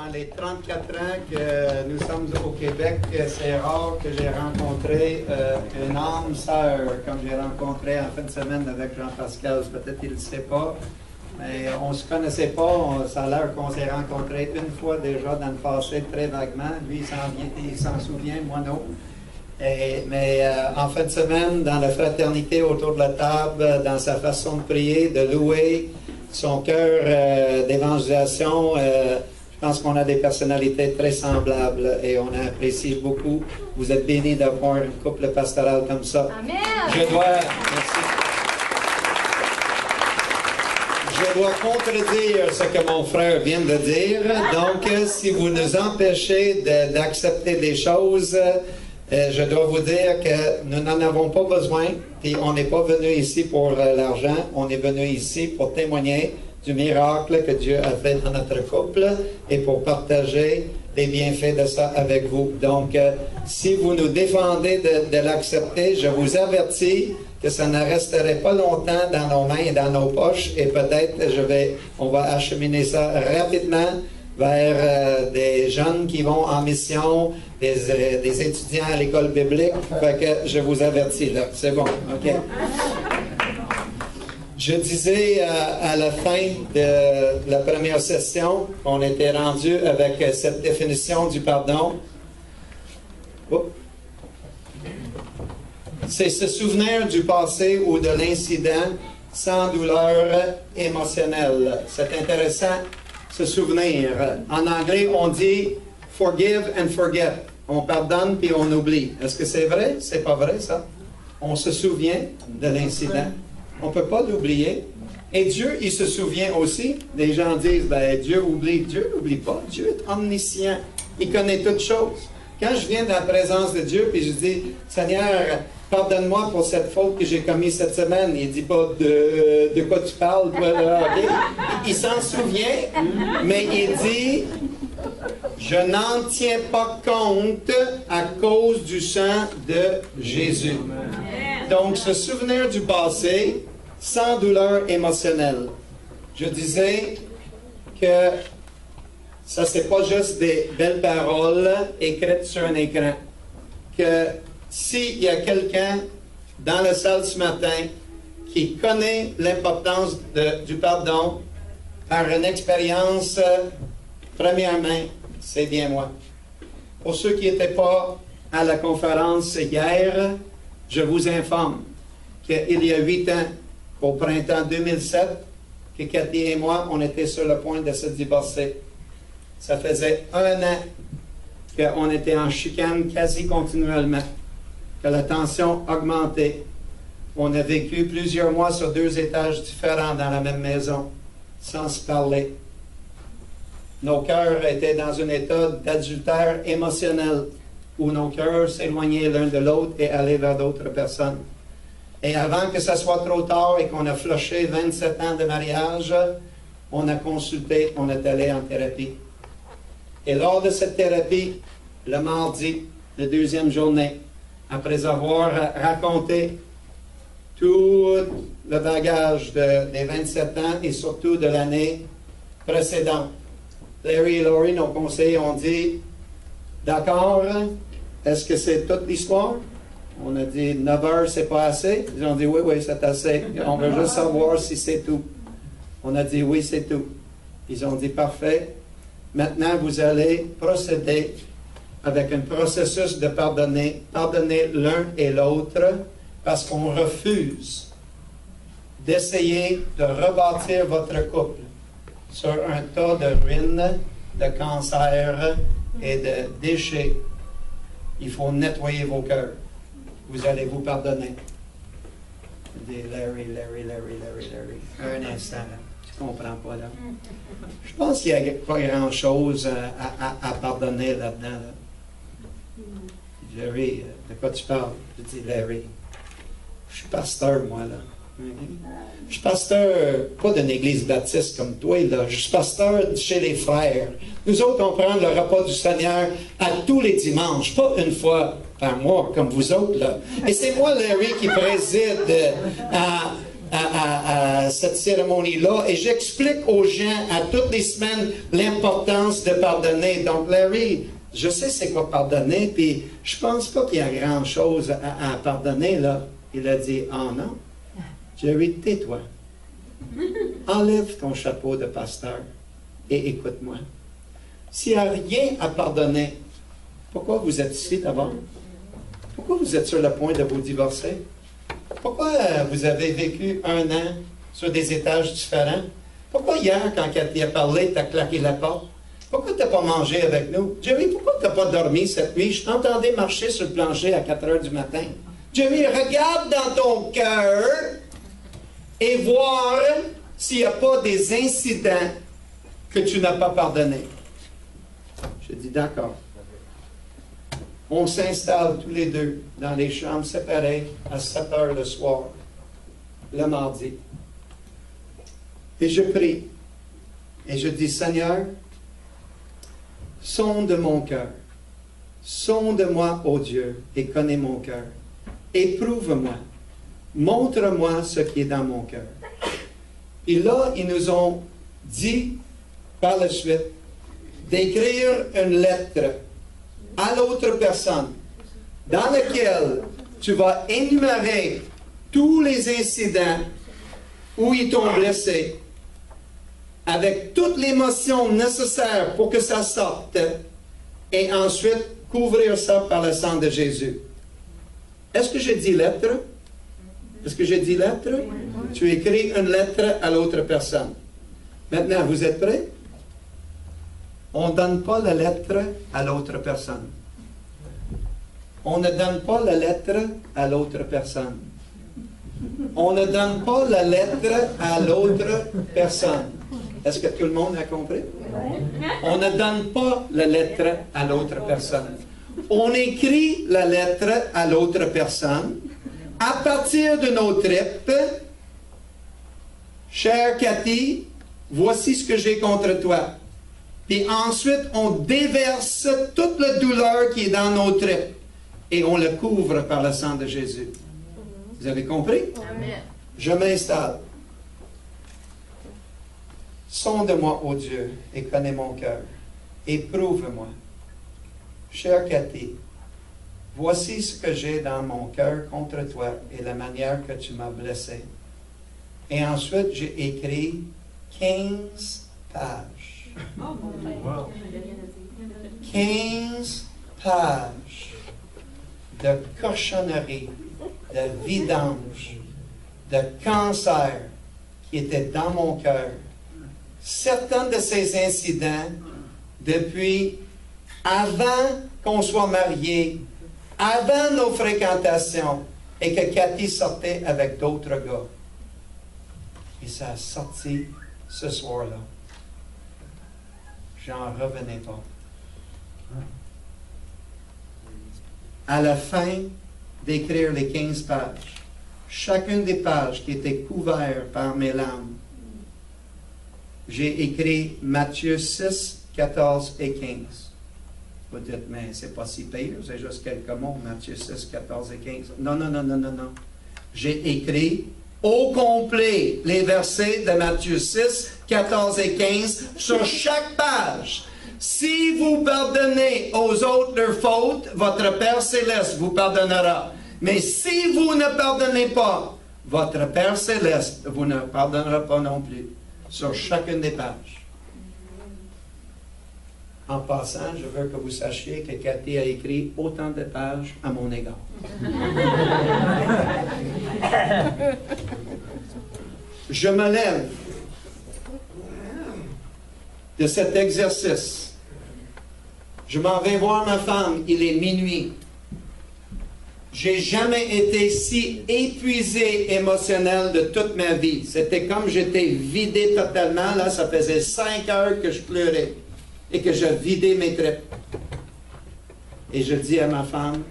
dans les 34 ans que nous sommes au Québec, c'est rare que j'ai rencontré une âme sœur comme j'ai rencontré en fin de semaine avec Jean-Pascal. Peut-être qu'il ne le sait pas, mais on ne se connaissait pas. Ça a l'air qu'on s'est rencontrés une fois déjà dans le passé, très vaguement. Lui, il s'en souvient, moi non. Mais en fin de semaine, dans la fraternité autour de la table, dans sa façon de prier, de louer, son cœur d'évangélisation, je pense qu'on a des personnalités très semblables et on apprécie beaucoup. Vous êtes bénis d'avoir une couple pastorale comme ça. Amen. Je dois contredire ce que mon frère vient de dire. Donc, si vous nous empêchez d'accepter des choses, je dois vous dire que nous n'en avons pas besoin, puis on n'est pas venu ici pour l'argent, on est venu ici pour témoigner du miracle que Dieu a fait dans notre couple et pour partager les bienfaits de ça avec vous. Donc, si vous nous défendez de l'accepter, je vous avertis que ça ne resterait pas longtemps dans nos mains et dans nos poches et peut-être on va acheminer ça rapidement vers des jeunes qui vont en mission, des étudiants à l'école biblique. Fait que je vous avertis là. C'est bon, OK. Je disais à la fin de la première session, on était rendu avec cette définition du pardon. C'est se souvenir du passé ou de l'incident sans douleur émotionnelle. C'est intéressant. Se souvenir. En anglais, on dit « forgive and forget ». On pardonne puis on oublie. Est-ce que c'est vrai? C'est pas vrai, ça. On se souvient de l'incident. On ne peut pas l'oublier. Et Dieu, il se souvient aussi. Les gens disent, ben, Dieu oublie. Dieu n'oublie pas. Dieu est omniscient. Il connaît toutes choses. Quand je viens dans la présence de Dieu puis je dis, Seigneur, pardonne-moi pour cette faute que j'ai commise cette semaine. Il ne dit pas de quoi tu parles, toi, là, okay? Il s'en souvient, mais il dit, je n'en tiens pas compte à cause du sang de Jésus. Donc, se souvenir du passé sans douleur émotionnelle. Je disais que ça, c'est pas juste des belles paroles écrites sur un écran. Que s'il y a quelqu'un dans la salle ce matin qui connaît l'importance du pardon par une expérience première main, c'est bien moi. Pour ceux qui n'étaient pas à la conférence hier, je vous informe qu'il y a 8 ans, au printemps 2007, que Cathy et moi, on était sur le point de se divorcer. Ça faisait 1 an qu'on était en chicane quasi continuellement, que la tension augmentait. On a vécu plusieurs mois sur 2 étages différents dans la même maison, sans se parler. Nos cœurs étaient dans un état d'adultère émotionnel, où nos cœurs s'éloignaient l'un de l'autre et allaient vers d'autres personnes. Et avant que ça soit trop tard et qu'on a flushé 27 ans de mariage, on a consulté, on est allé en thérapie. Et lors de cette thérapie, le mardi, la 2e journée, après avoir raconté tout le bagage des 27 ans et surtout de l'année précédente, Larry et Laurie, nos conseillers, ont dit « D'accord, est-ce que c'est toute l'histoire? » On a dit « 9 heures, c'est pas assez? » Ils ont dit « Oui, oui, c'est assez. On veut juste savoir si c'est tout. » On a dit « Oui, c'est tout. » Ils ont dit « Parfait. Maintenant, vous allez procéder avec un processus de pardonner l'un et l'autre parce qu'on refuse d'essayer de rebâtir votre couple sur un tas de ruines, de cancer et de déchets. Il faut nettoyer vos cœurs. Vous allez vous pardonner. Je dis Larry. Un instant, là. Tu comprends pas, là. Je pense qu'il n'y a pas grand-chose à pardonner là-dedans. Là. Larry, de quoi tu parles? Je dis Larry. Je suis pasteur, moi, là. Je suis pasteur, pas d'une église baptiste comme toi, là. Je suis pasteur chez les frères. Nous autres, on prend le repas du Seigneur à tous les dimanches, pas une fois par mois, comme vous autres, là. Et c'est moi, Larry, qui préside à cette cérémonie-là et j'explique aux gens à toutes les semaines l'importance de pardonner. Donc, Larry, je sais c'est quoi pardonner, puis je pense pas qu'il y a grand-chose à pardonner, là. Il a dit, « Ah non, Jerry, tais-toi. Enlève ton chapeau de pasteur et écoute-moi. S'il n'y a rien à pardonner, pourquoi vous êtes ici d'abord? Pourquoi vous êtes sur le point de vous divorcer? Pourquoi vous avez vécu 1 an sur des étages différents? Pourquoi hier, quand Cathy a parlé, tu as claqué la porte? Pourquoi tu n'as pas mangé avec nous? Jerry, pourquoi tu n'as pas dormi cette nuit? Je t'entendais marcher sur le plancher à 4 heures du matin. Jerry, regarde dans ton cœur et voir s'il n'y a pas des incidents que tu n'as pas pardonnés. Je dis d'accord. On s'installe tous les deux dans les chambres séparées à 7 heures le soir, le mardi. Et je prie. Et je dis, Seigneur, sonde mon cœur. Sonde-moi, ô Dieu, et connais mon cœur. Éprouve-moi. Montre-moi ce qui est dans mon cœur. Et là, ils nous ont dit, par la suite, d'écrire une lettre à l'autre personne dans laquelle tu vas énumérer tous les incidents où ils t'ont blessé avec toute l'émotion nécessaire pour que ça sorte et ensuite couvrir ça par le sang de Jésus. Est-ce que j'ai dit lettre? Est-ce que j'ai dit lettre? Tu écris une lettre à l'autre personne. Maintenant, vous êtes prêts? On ne donne pas la lettre à l'autre personne. On ne donne pas la lettre à l'autre personne. On ne donne pas la lettre à l'autre personne. Est-ce que tout le monde a compris? On ne donne pas la lettre à l'autre personne. On écrit la lettre à l'autre personne à partir de nos tripes. Chère Cathy, voici ce que j'ai contre toi. Puis ensuite, on déverse toute la douleur qui est dans nos tripes et on le couvre par le sang de Jésus. Vous avez compris? Amen. Je m'installe. Sonde-moi, ô Dieu, et connais mon cœur. Éprouve-moi. Chère Cathy, voici ce que j'ai dans mon cœur contre toi et la manière que tu m'as blessé. Et ensuite, j'ai écrit 15 pages. 15 pages de cochonnerie, de vidange, de cancer qui étaient dans mon cœur. Certains de ces incidents, depuis avant qu'on soit mariés, avant nos fréquentations, et que Cathy sortait avec d'autres gars. Et ça a sorti ce soir-là. J'en revenais pas. À la fin d'écrire les 15 pages, chacune des pages qui était couverte par mes larmes, j'ai écrit Matthieu 6, 14 et 15. Vous dites, mais c'est pas si pire, c'est juste quelques mots, Matthieu 6, 14 et 15. Non, non, non, non, non, non. J'ai écrit au complet les versets de Matthieu 6, 14 et 15 sur chaque page. Si vous pardonnez aux autres leurs fautes, votre Père Céleste vous pardonnera. Mais si vous ne pardonnez pas, votre Père Céleste vous ne pardonnera pas non plus. Sur chacune des pages. En passant, je veux que vous sachiez que Cathy a écrit autant de pages à mon égard. Je me lève de cet exercice. Je m'en vais voir ma femme, il est minuit. J'ai jamais été si épuisé émotionnel de toute ma vie. C'était comme j'étais vidé totalement. Là, ça faisait 5 heures que je pleurais et que je vidais mes tripes. Et je dis à ma femme,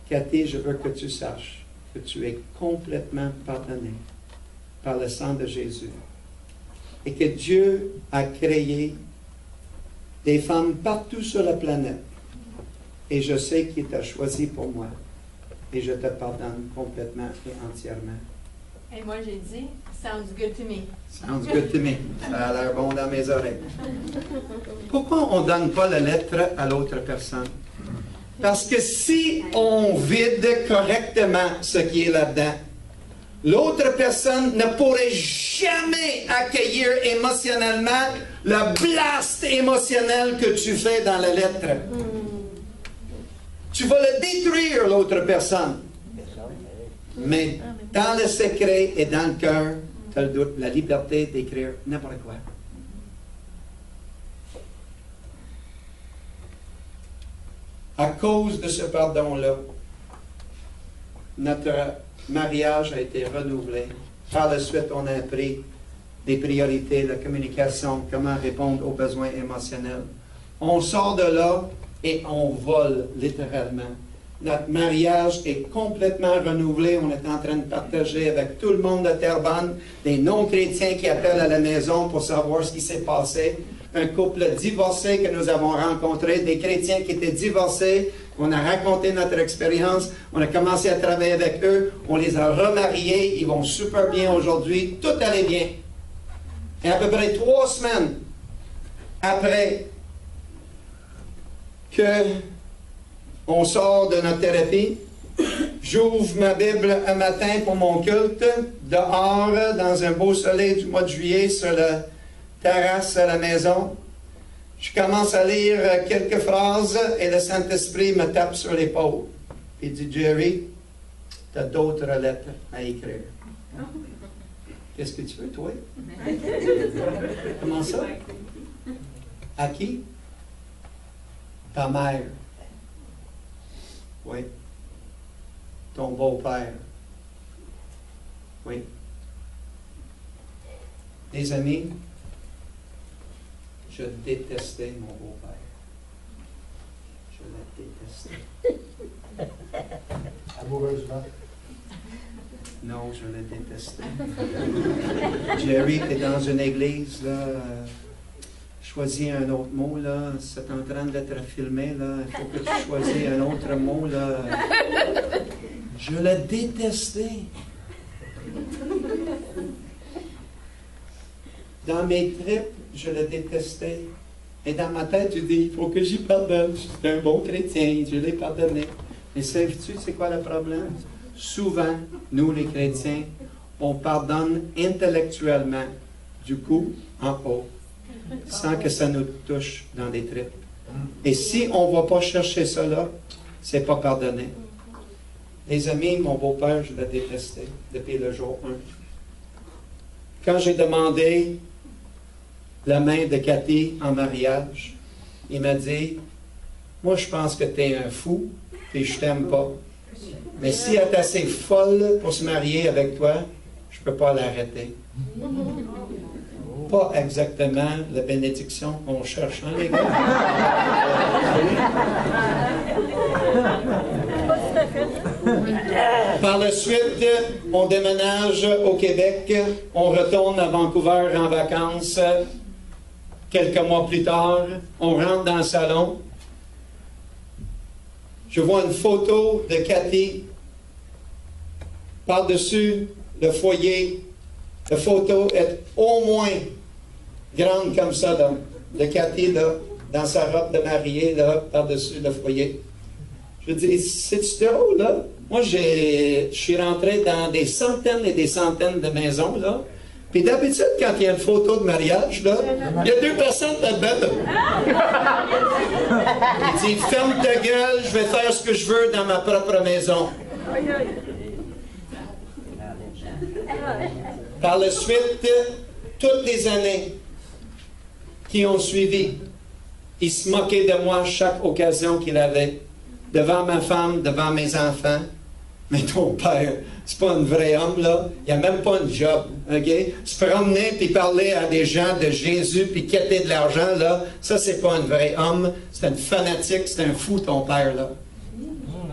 Cathy, je veux que tu saches que tu es complètement pardonnée par le sang de Jésus. Et que Dieu a créé des femmes partout sur la planète. Et je sais qu'il t'a choisi pour moi. Et je te pardonne complètement et entièrement. Et moi, j'ai dit, sounds good to me. Sounds good to me. Ça a l'air bon dans mes oreilles. Pourquoi on ne donne pas la lettre à l'autre personne? Parce que si on vide correctement ce qui est là-dedans, l'autre personne ne pourrait jamais accueillir émotionnellement le blast émotionnel que tu fais dans la lettre. Tu vas le détruire, l'autre personne. Mais dans le secret et dans le cœur, tu as la liberté d'écrire n'importe quoi. À cause de ce pardon-là, notre mariage a été renouvelé. Par la suite, on a appris des priorités, la communication, comment répondre aux besoins émotionnels. On sort de là et on vole littéralement. Notre mariage est complètement renouvelé. On est en train de partager avec tout le monde de Terrebonne, des non-chrétiens qui appellent à la maison pour savoir ce qui s'est passé. Un couple divorcé que nous avons rencontré, des chrétiens qui étaient divorcés. On a raconté notre expérience. On a commencé à travailler avec eux. On les a remariés. Ils vont super bien aujourd'hui. Tout allait bien. Et à peu près 3 semaines après que on sort de notre thérapie, j'ouvre ma Bible un matin pour mon culte, dehors, dans un beau soleil du mois de juillet, sur la terrasse à la maison. Je commence à lire quelques phrases et le Saint-Esprit me tape sur l'épaule. Il dit, Jerry, tu as d'autres lettres à écrire. Qu'est-ce que tu veux, toi? Comment ça? À qui? Ta mère. Oui. Ton beau-père. Oui. Des amis, je détestais mon beau-père. Je le détestais. Amoureusement? Non, je le détestais. Jerry, tu es dans une église, là. Choisis un autre mot, là. C'est en train d'être filmé, là. Il faut que tu choisisses un autre mot, là. Je le détestais. Dans mes tripes, je le détestais. Et dans ma tête, je dis, il faut que j'y pardonne. Je suis un bon chrétien, je l'ai pardonné. Mais sais-tu, c'est quoi le problème? Souvent, nous les chrétiens, on pardonne intellectuellement, du coup, en haut, sans que ça nous touche dans des tripes. Et si on ne va pas chercher cela, c'est pas pardonné. Les amis, mon beau-père, je le détestais depuis le jour 1. Quand j'ai demandé la main de Cathy en mariage, il m'a dit, moi je pense que tu es un fou et je t'aime pas. Mais si elle est assez folle pour se marier avec toi, je ne peux pas l'arrêter. Pas exactement la bénédiction qu'on cherche, hein, les gars? Par la suite, on déménage au Québec. On retourne à Vancouver en vacances. Quelques mois plus tard, on rentre dans le salon. Je vois une photo de Cathy par-dessus le foyer. La photo est au moins grande comme ça, là, de Cathy, là, dans sa robe de mariée, là, par-dessus le foyer. Je dis, c'est-tu drôle, là? Moi, je suis rentré dans des centaines et des centaines de maisons, là. Puis d'habitude, quand il y a une photo de mariage, là, il y a 2 personnes là-dedans, là. Il dit, ferme ta gueule, je vais faire ce que je veux dans ma propre maison. Par la suite, toutes les années qui ont suivi, il se moquait de moi à chaque occasion qu'il avait, devant ma femme, devant mes enfants. Mais ton père, c'est pas un vrai homme, là. Il n'a même pas un job, OK? Se promener puis parler à des gens de Jésus puis quêter de l'argent, là, ça, c'est pas un vrai homme. C'est un fanatique, c'est un fou, ton père, là.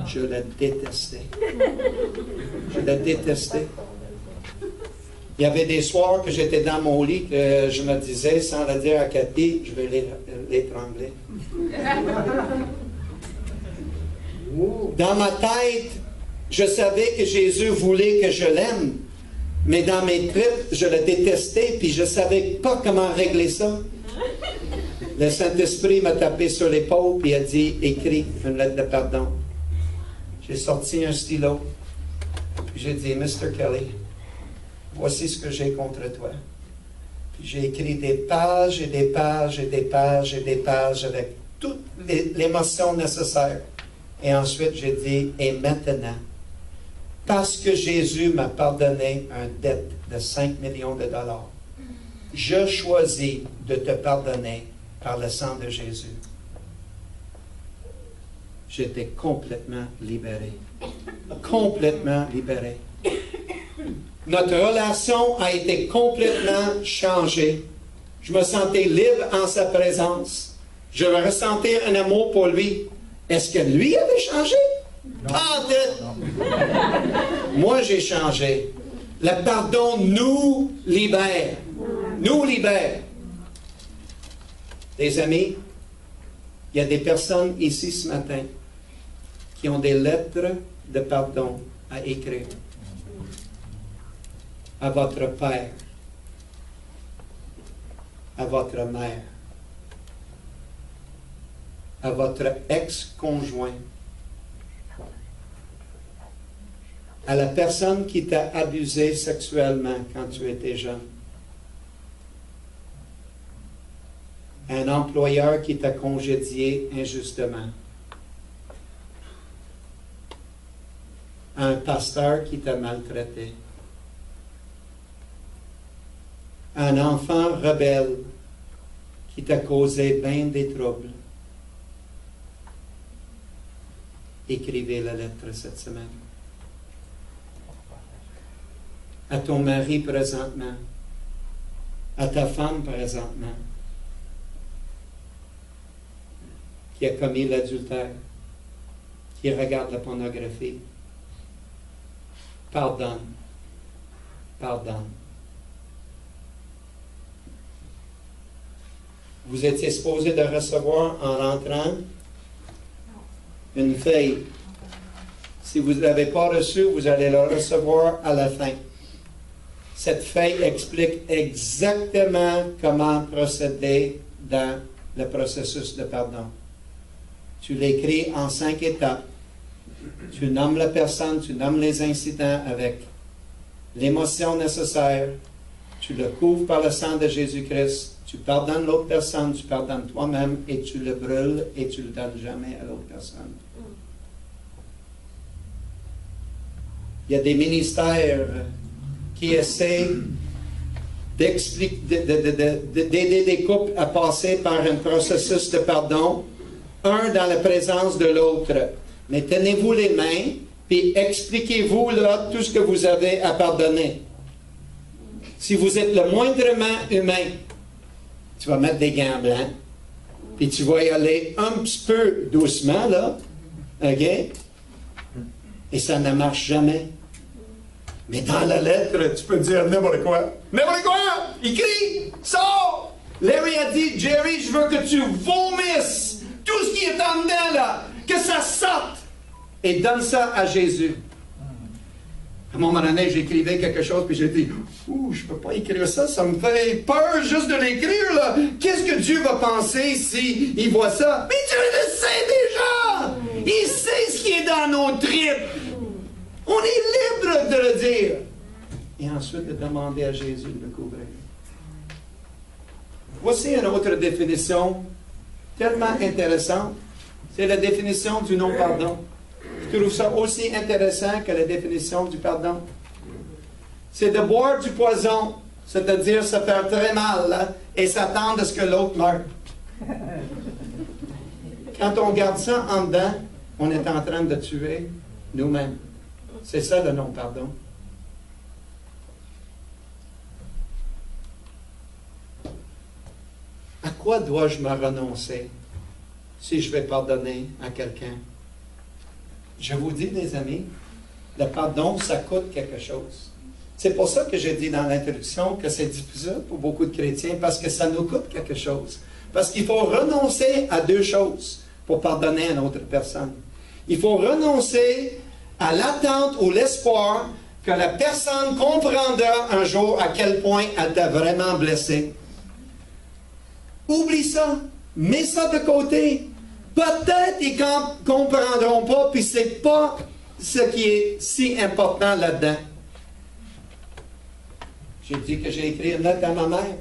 Je le détestais. Je le détestais. Il y avait des soirs que j'étais dans mon lit que je me disais, sans le dire à Cathy, je vais l'étrangler. Dans ma tête, je savais que Jésus voulait que je l'aime. Mais dans mes tripes, je le détestais, puis je ne savais pas comment régler ça. Le Saint-Esprit m'a tapé sur l'épaule, puis a dit, écris une lettre de pardon. J'ai sorti un stylo, puis j'ai dit, Mr. Kelly, voici ce que j'ai contre toi. Puis j'ai écrit des pages et des pages et des pages et des pages avec toute l'émotion nécessaire. Et ensuite, j'ai dit, et maintenant, parce que Jésus m'a pardonné une dette de 5 millions de dollars, je choisis de te pardonner par le sang de Jésus. J'étais complètement libéré. Complètement libéré. Notre relation a été complètement changée. Je me sentais libre en sa présence. Je ressentais un amour pour lui. Est-ce que lui avait changé? Pas en tête. Moi, j'ai changé. Le pardon nous libère. Nous libère. Les amis, il y a des personnes ici ce matin qui ont des lettres de pardon à écrire à votre père, à votre mère, à votre ex-conjoint, à la personne qui t'a abusé sexuellement quand tu étais jeune, à un employeur qui t'a congédié injustement, à un pasteur qui t'a maltraité, à un enfant rebelle qui t'a causé bien des troubles. Écrivez la lettre cette semaine. À ton mari présentement, à ta femme présentement, qui a commis l'adultère, qui regarde la pornographie. Pardonne. Pardonne. Vous étiez supposé de recevoir en rentrant une feuille. Si vous ne l'avez pas reçue, vous allez la recevoir à la fin. Cette feuille explique exactement comment procéder dans le processus de pardon. Tu l'écris en 5 étapes. Tu nommes la personne, tu nommes les incidents avec l'émotion nécessaire. Tu le couvres par le sang de Jésus-Christ. Tu pardonnes l'autre personne, tu pardonnes toi-même et tu le brûles et tu ne le donnes jamais à l'autre personne. Il y a des ministères qui essaient d'aider des couples à passer par un processus de pardon, un dans la présence de l'autre. Mais tenez-vous les mains, puis expliquez-vous là tout ce que vous avez à pardonner. Si vous êtes le moindrement humain, tu vas mettre des gants blancs, puis tu vas y aller un petit peu doucement, là, OK? Et ça ne marche jamais. Mais dans la lettre, tu peux dire n'importe quoi. N'importe quoi! Écris! Sors! Larry a dit, Jerry, je veux que tu vomisses tout ce qui est en dedans, là, que ça sorte! Et donne ça à Jésus. À un moment donné, j'écrivais quelque chose, puis j'ai dit, ouh, je ne peux pas écrire ça, ça me fait peur juste de l'écrire, là. Qu'est-ce que Dieu va penser s'il voit ça? Mais Dieu le sait déjà! Il sait ce qui est dans nos tripes. On est libre de le dire. Et ensuite de demander à Jésus de le couvrir. Voici une autre définition tellement intéressante. C'est la définition du non-pardon. Je trouve ça aussi intéressant que la définition du pardon. C'est de boire du poison, c'est-à-dire se faire très mal là, et s'attendre à ce que l'autre meure. Quand on garde ça en dedans, on est en train de tuer nous-mêmes. C'est ça le non-pardon. À quoi dois-je me renoncer si je vais pardonner à quelqu'un? Je vous dis, mes amis, le pardon, ça coûte quelque chose. C'est pour ça que j'ai dit dans l'introduction que c'est difficile pour beaucoup de chrétiens, parce que ça nous coûte quelque chose. Parce qu'il faut renoncer à 2 choses pour pardonner à une autre personne. Il faut renoncer à l'attente ou l'espoir que la personne comprendra un jour à quel point elle t'a vraiment blessé. Oublie ça. Mets ça de côté. Peut-être ils ne comprendront pas, puis c'est pas ce qui est si important là-dedans. J'ai dit que j'ai écrit une lettre à ma mère.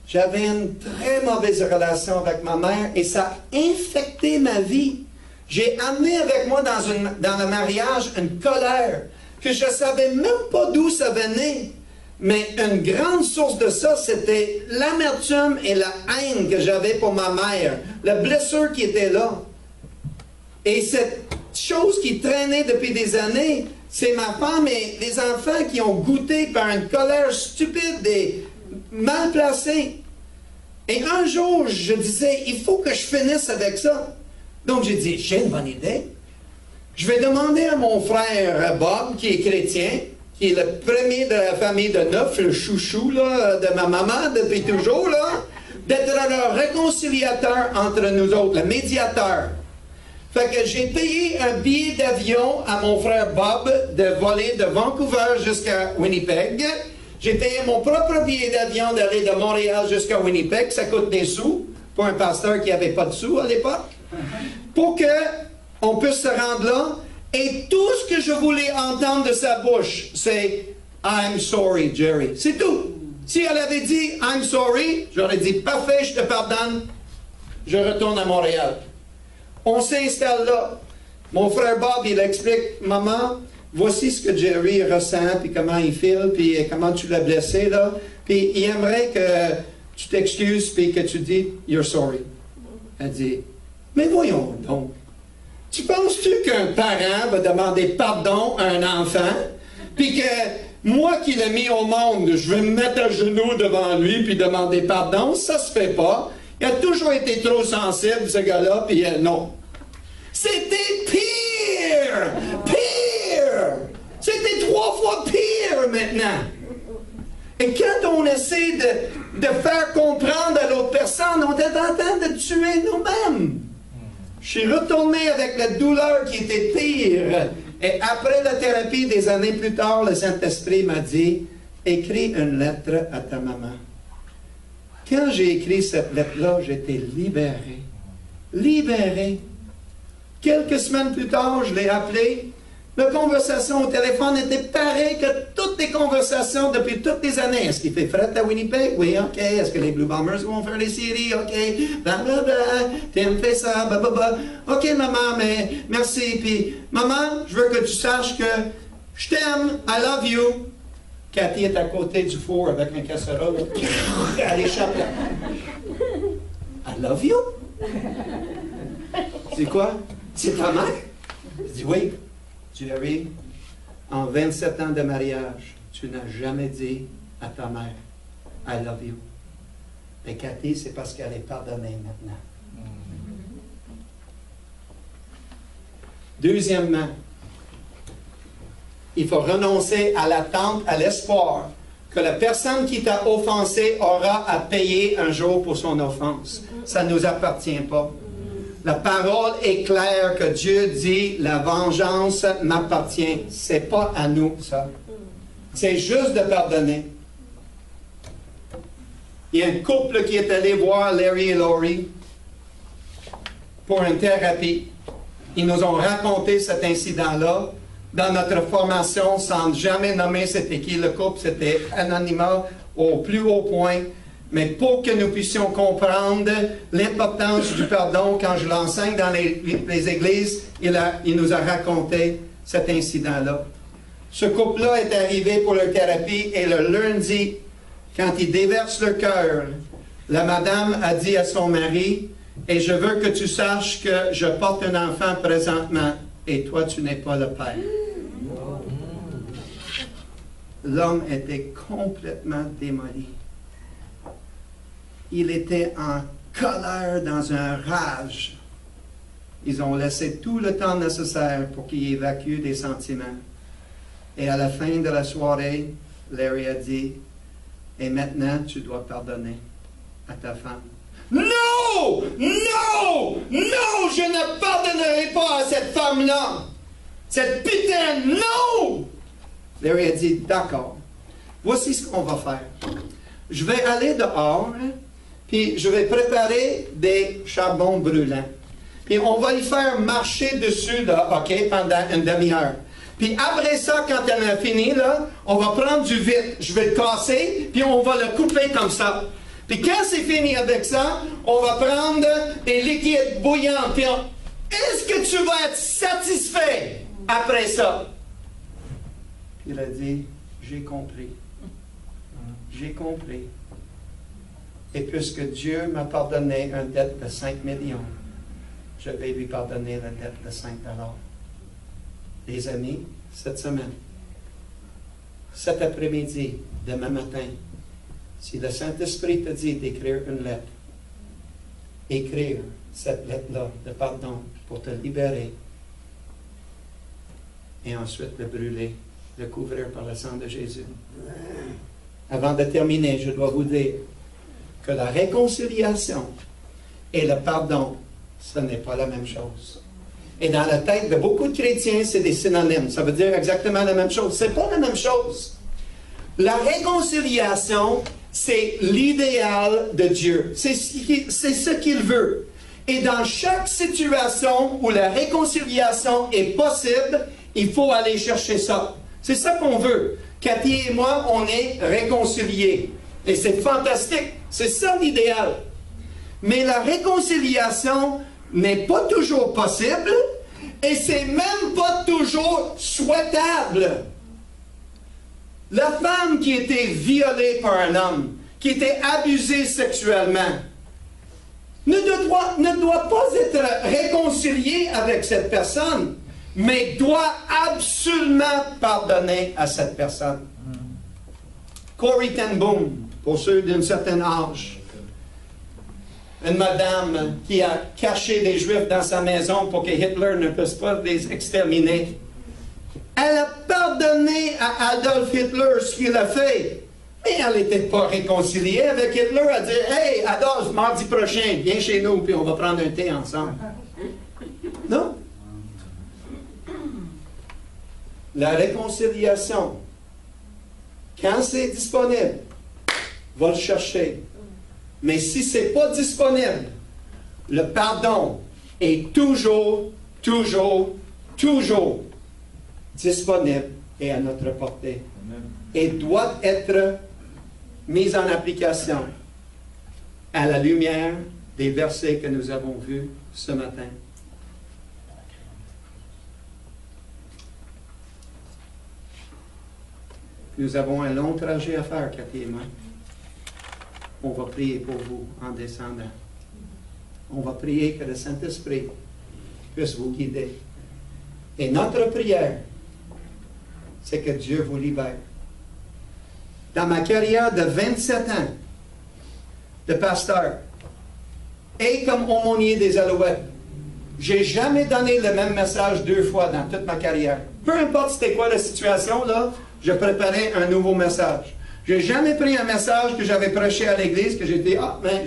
J'avais une très mauvaise relation avec ma mère et ça a infecté ma vie. J'ai amené avec moi dans le mariage une colère que je ne savais même pas d'où ça venait. Mais une grande source de ça, c'était l'amertume et la haine que j'avais pour ma mère, la blessure qui était là. Et cette chose qui traînait depuis des années, c'est ma femme et les enfants qui ont goûté par une colère stupide et mal placée. Et un jour, je disais, il faut que je finisse avec ça. Donc j'ai dit, j'ai une bonne idée. Je vais demander à mon frère Bob, qui est chrétien, qui est le premier de la famille de 9, le chouchou là, de ma maman depuis toujours, là, d'être le réconciliateur entre nous autres, le médiateur. Fait que j'ai payé un billet d'avion à mon frère Bob de voler de Vancouver jusqu'à Winnipeg. J'ai payé mon propre billet d'avion d'aller de Montréal jusqu'à Winnipeg. Ça coûte des sous pour un pasteur qui n'avait pas de sous à l'époque. Pour qu'on puisse se rendre là. Et tout ce que je voulais entendre de sa bouche, c'est « I'm sorry, Jerry ». C'est tout. Si elle avait dit « I'm sorry », j'aurais dit « Parfait, je te pardonne, je retourne à Montréal ». On s'installe là. Mon frère Bob, il explique, maman, voici ce que Jerry ressent, puis comment il file, puis comment tu l'as blessé, là. Puis il aimerait que tu t'excuses, puis que tu dis, you're sorry. Elle dit, mais voyons donc. Tu penses-tu qu'un parent va demander pardon à un enfant, puis que moi qui l'ai mis au monde, je vais me mettre à genoux devant lui, puis demander pardon? Ça se fait pas. Il a toujours été trop sensible, ce gars-là, puis non. C'était pire! Pire! C'était 3 fois pire maintenant. Et quand on essaie de faire comprendre à l'autre personne, on est en train de tuer nous-mêmes. Je suis retourné avec la douleur qui était pire. Et après la thérapie, des années plus tard, le Saint-Esprit m'a dit, écris une lettre à ta maman. Quand j'ai écrit cette lettre-là, j'étais libéré. Libéré. Quelques semaines plus tard, je l'ai appelé. La conversation au téléphone était pareille que toutes les conversations depuis toutes les années. Est-ce qu'il fait fret à Winnipeg? Oui, OK. Est-ce que les Blue Bombers vont faire les séries? OK. Blablabla. T'aimes fait ça? Blablabla. OK, maman, mais merci. Puis, maman, je veux que tu saches que je t'aime. I love you. Cathy est à côté du four avec un casserole. Elle échappe là. I love you? C'est quoi? C'est ta mère? Je dis oui. Jerry, en 27 ans de mariage, tu n'as jamais dit à ta mère, I love you. Et Cathy, c'est parce qu'elle est pardonnée maintenant. Deuxièmement, il faut renoncer à l'attente, à l'espoir que la personne qui t'a offensé aura à payer un jour pour son offense. Ça ne nous appartient pas. La parole est claire que Dieu dit, la vengeance m'appartient. C'est pas à nous, ça. C'est juste de pardonner. Il y a un couple qui est allé voir Larry et Laurie pour une thérapie. Ils nous ont raconté cet incident-là dans notre formation sans jamais nommer c'était qui le couple. C'était anonymat au plus haut point. Mais pour que nous puissions comprendre l'importance du pardon, quand je l'enseigne dans les églises, il nous a raconté cet incident-là. Ce couple-là est arrivé pour leur thérapie et le lundi, quand ils déversent le cœur, la madame a dit à son mari, « Et je veux que tu saches que je porte un enfant présentement et toi, tu n'es pas le père. » L'homme était complètement démoli. Il était en colère, dans un rage. Ils ont laissé tout le temps nécessaire pour qu'il évacue des sentiments. Et à la fin de la soirée, Larry a dit, « Et maintenant, tu dois pardonner à ta femme. » Non! Non! Non! Je ne pardonnerai pas à cette femme-là! Cette putain! Non! Larry a dit, d'accord, voici ce qu'on va faire. Je vais aller dehors, puis je vais préparer des charbons brûlants. Puis on va y faire marcher dessus, là, OK, pendant une demi-heure. Puis après ça, quand elle a fini, là, on va prendre du vitre. Je vais le casser, puis on va le couper comme ça. Puis quand c'est fini avec ça, on va prendre des liquides bouillants. Puis est-ce que tu vas être satisfait après ça? Puis il a dit, j'ai compris. J'ai compris. Et puisque Dieu m'a pardonné une dette de 5 millions, je vais lui pardonner la dette de 5 $. Les amis, cette semaine, cet après-midi, demain matin, si le Saint-Esprit te dit d'écrire une lettre, écrire cette lettre-là de pardon pour te libérer et ensuite le brûler, le couvrir par le sang de Jésus. Avant de terminer, je dois vous dire que la réconciliation et le pardon, ce n'est pas la même chose. Et dans la tête de beaucoup de chrétiens, c'est des synonymes. Ça veut dire exactement la même chose. C'est pas la même chose. La réconciliation, c'est l'idéal de Dieu. C'est ce qu'il veut. Et dans chaque situation où la réconciliation est possible, il faut aller chercher ça. C'est ça qu'on veut. Cathy et moi, on est réconciliés. Et c'est fantastique. C'est ça l'idéal. Mais la réconciliation n'est pas toujours possible et c'est même pas toujours souhaitable. La femme qui était violée par un homme, qui était abusée sexuellement, ne doit pas être réconciliée avec cette personne, mais doit absolument pardonner à cette personne. Corrie ten Boom, pour ceux d'un certain âge, une madame qui a caché des Juifs dans sa maison pour que Hitler ne puisse pas les exterminer. Elle a pardonné à Adolf Hitler ce qu'il a fait. Mais elle n'était pas réconciliée avec Hitler. Elle a dit, « Hey, Adolf, mardi prochain, viens chez nous, puis on va prendre un thé ensemble. » Non. La réconciliation, quand c'est disponible, va le chercher. Mais si ce n'est pas disponible, le pardon est toujours disponible et à notre portée. Et doit être mis en application à la lumière des versets que nous avons vus ce matin. Nous avons un long trajet à faire, Cathy et moi. On va prier pour vous en descendant. On va prier que le Saint-Esprit puisse vous guider. Et notre prière, c'est que Dieu vous libère. Dans ma carrière de 27 ans de pasteur et comme aumônier des Alouettes, j'ai jamais donné le même message 2 fois dans toute ma carrière. Peu importe c'était quoi la situation, là, je préparais un nouveau message. Je n'ai jamais pris un message que j'avais prêché à l'église, que j'ai dit,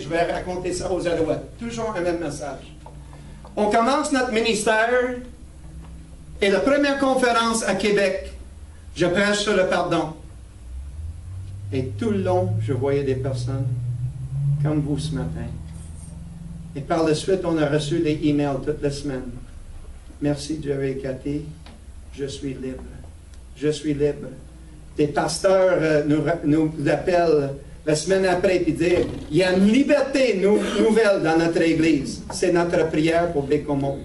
je vais raconter ça aux Alouettes. Toujours un même message. On commence notre ministère et la première conférence à Québec, je prêche sur le pardon. Et tout le long, je voyais des personnes comme vous ce matin. Et par la suite, on a reçu des emails toute la semaine. Merci Jerry et Cathy, je suis libre. Je suis libre. Des pasteurs nous appellent la semaine après et disent, il y a une liberté nouvelle dans notre Église. C'est notre prière pour Bécomo.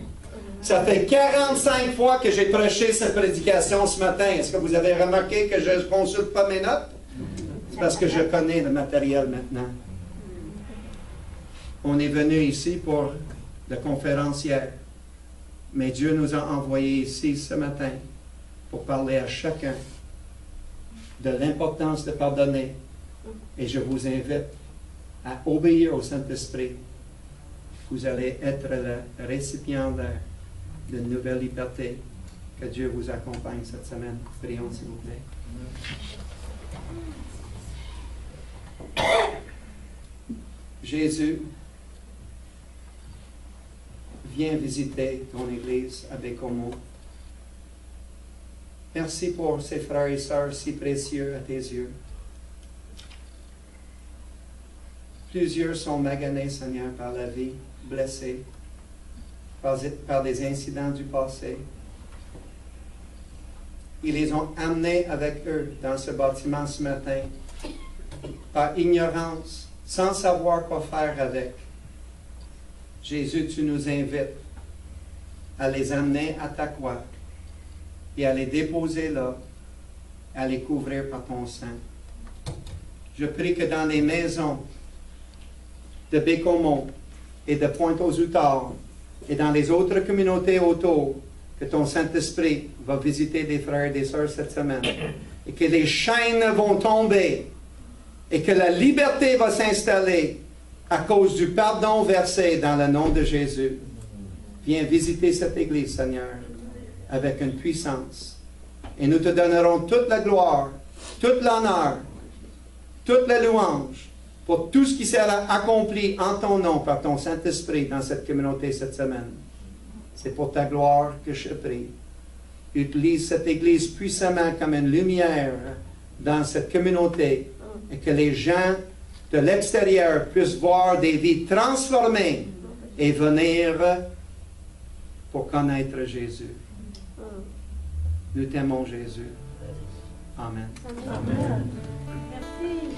Ça fait 45 fois que j'ai prêché cette prédication ce matin. Est-ce que vous avez remarqué que je ne consulte pas mes notes? C'est parce que je connais le matériel maintenant. On est venu ici pour la conférence hier. Mais Dieu nous a envoyés ici ce matin pour parler à chacun de l'importance de pardonner. Et je vous invite à obéir au Saint-Esprit. Vous allez être le récipiendaire d'une nouvelle liberté. Que Dieu vous accompagne cette semaine. Prions, s'il vous plaît. Jésus, viens visiter ton Église à Bécomo. Merci pour ces frères et sœurs si précieux à tes yeux. Plusieurs sont maganés, Seigneur, par la vie, blessés, par des incidents du passé. Ils les ont amenés avec eux dans ce bâtiment ce matin, par ignorance, sans savoir quoi faire avec. Jésus, tu nous invites à les amener à ta croix et à les déposer là, à les couvrir par ton sang. Je prie que dans les maisons de Bécomo et de Pointe-aux-Outards et dans les autres communautés autour, que ton Saint-Esprit va visiter des frères et des sœurs cette semaine et que les chaînes vont tomber et que la liberté va s'installer à cause du pardon versé dans le nom de Jésus. Viens visiter cette Église, Seigneur, avec une puissance. Et nous te donnerons toute la gloire, toute l'honneur, toute la louange pour tout ce qui sera accompli en ton nom par ton Saint-Esprit dans cette communauté cette semaine. C'est pour ta gloire que je prie. Utilise cette Église puissamment comme une lumière dans cette communauté et que les gens de l'extérieur puissent voir des vies transformées et venir pour connaître Jésus. Nous t'aimons, Jésus. Amen. Amen. Merci.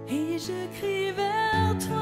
Et je crie vers toi.